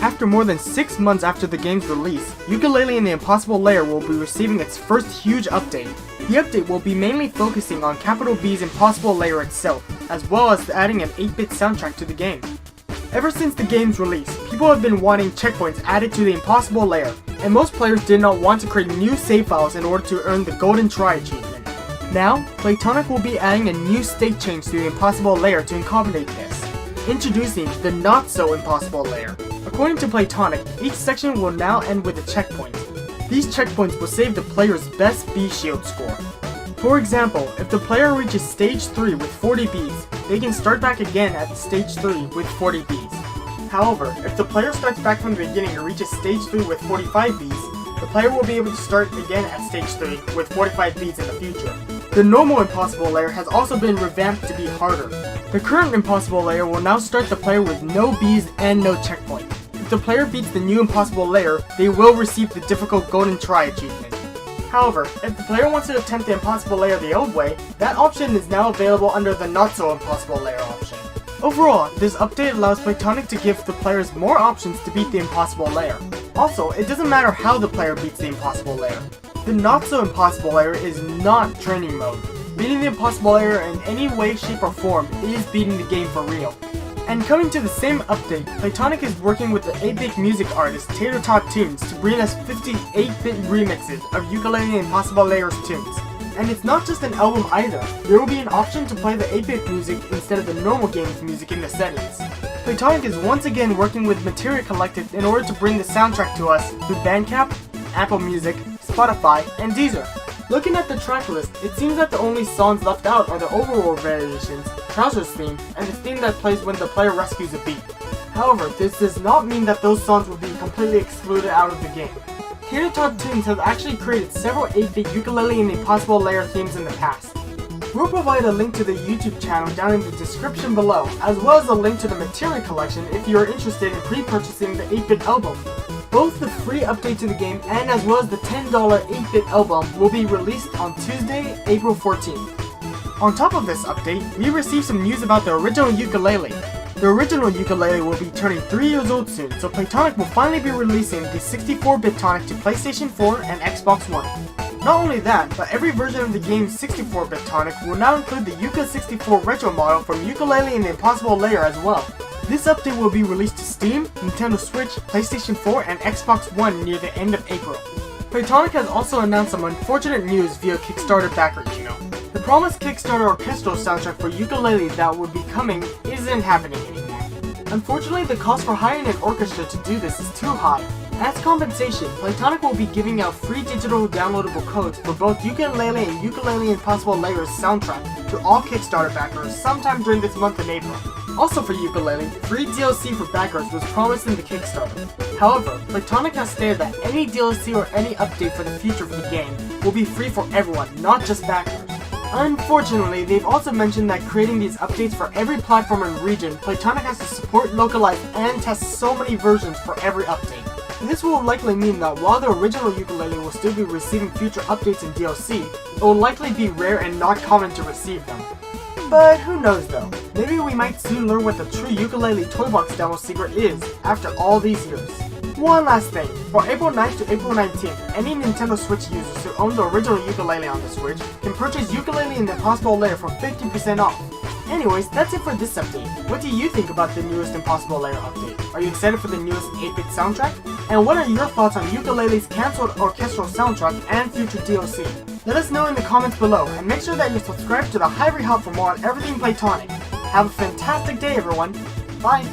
After more than 6 months after the game's release, Yooka-Laylee and the Impossible Lair will be receiving its first huge update. The update will be mainly focusing on Capital B's Impossible Lair itself, as well as adding an 8-bit soundtrack to the game. Ever since the game's release, people have been wanting checkpoints added to the Impossible Lair, and most players did not want to create new save files in order to earn the Golden Try achievement. Now, Playtonic will be adding a new state change to the Impossible Lair to accommodate this. Introducing the Not-So-Impossible Lair. According to Playtonic, each section will now end with a checkpoint. These checkpoints will save the player's best B shield score. For example, if the player reaches stage 3 with 40 Bs, they can start back again at stage 3 with 40 Bs. However, if the player starts back from the beginning and reaches stage 3 with 45 Bs, the player will be able to start again at stage 3 with 45 Bs in the future. The normal Impossible Lair has also been revamped to be harder. The current Impossible Lair will now start the player with no Bs and no checkpoint. If the player beats the new Impossible Lair, they will receive the difficult Golden Try achievement. However, if the player wants to attempt the Impossible Lair the old way, that option is now available under the Not-So-Impossible Lair option. Overall, this update allows Playtonic to give the players more options to beat the Impossible Lair. Also, it doesn't matter how the player beats the Impossible Lair. The Not-So-Impossible Lair is not training mode. Beating the Impossible Lair in any way, shape, or form is beating the game for real. And coming to the same update, Playtonic is working with the 8-bit music artist Tater-Tot Tunes to bring us 58-bit remixes of Yooka-Laylee and Impossible Lair's tunes. And it's not just an album either, there will be an option to play the 8-bit music instead of the normal game's music in the settings. Playtonic is once again working with Materia Collective in order to bring the soundtrack to us through Bandcamp, Apple Music, Spotify, and Deezer. Looking at the track list, it seems that the only songs left out are the overworld variations, Trousers theme, and the theme that plays when the player rescues a bee. However, this does not mean that those songs will be completely excluded out of the game. Tater-Tot Tunes has actually created several 8-bit Yooka-Laylee and the Impossible Lair themes in the past. We'll provide a link to the YouTube channel down in the description below, as well as a link to the Materia collection if you are interested in pre-purchasing the 8-bit album. Both the free update to the game and as well as the $10 8-bit album will be released on Tuesday, April 14th. On top of this update, we received some news about the original Yooka-Laylee. The original Yooka-Laylee will be turning 3 years old soon, so Playtonic will finally be releasing the 64-bit tonic to PlayStation 4 and Xbox One. Not only that, but every version of the game's 64-bit tonic will now include the Yooka-64 retro model from Yooka-Laylee and the Impossible Lair as well. This update will be released to Steam, Nintendo Switch, PlayStation 4, and Xbox One near the end of April. Playtonic has also announced some unfortunate news via Kickstarter backer email. The promised Kickstarter Orchestral soundtrack for Yooka-Laylee that would be coming isn't happening anymore. Unfortunately, the cost for hiring an orchestra to do this is too high. As compensation, Playtonic will be giving out free digital downloadable codes for both Yooka-Laylee and Yooka-Laylee Impossible Lair's soundtrack to all Kickstarter backers sometime during this month in April. Also for Yooka-Laylee, free DLC for backers was promised in the Kickstarter. However, Playtonic has stated that any DLC or any update for the future of the game will be free for everyone, not just backers. Unfortunately, they've also mentioned that creating these updates for every platform and region, Playtonic has to support, localize, and test so many versions for every update. This will likely mean that while the original Yooka-Laylee will still be receiving future updates and DLC, it will likely be rare and not common to receive them. But who knows though, maybe we might soon learn what the true Yooka-Laylee Toy Box demo secret is, after all these years. One last thing, for April 9th to April 19th, any Nintendo Switch users who own the original Yooka-Laylee on the Switch can purchase Yooka-Laylee and the Impossible Lair for 50% off. Anyways, that's it for this update. What do you think about the newest Impossible Lair update? Are you excited for the newest 8-bit soundtrack? And what are your thoughts on Yooka-Laylee's cancelled orchestral soundtrack and future DLC? Let us know in the comments below, and make sure that you're subscribed to the Hivory Hub for more on everything Playtonic. Have a fantastic day everyone! Bye!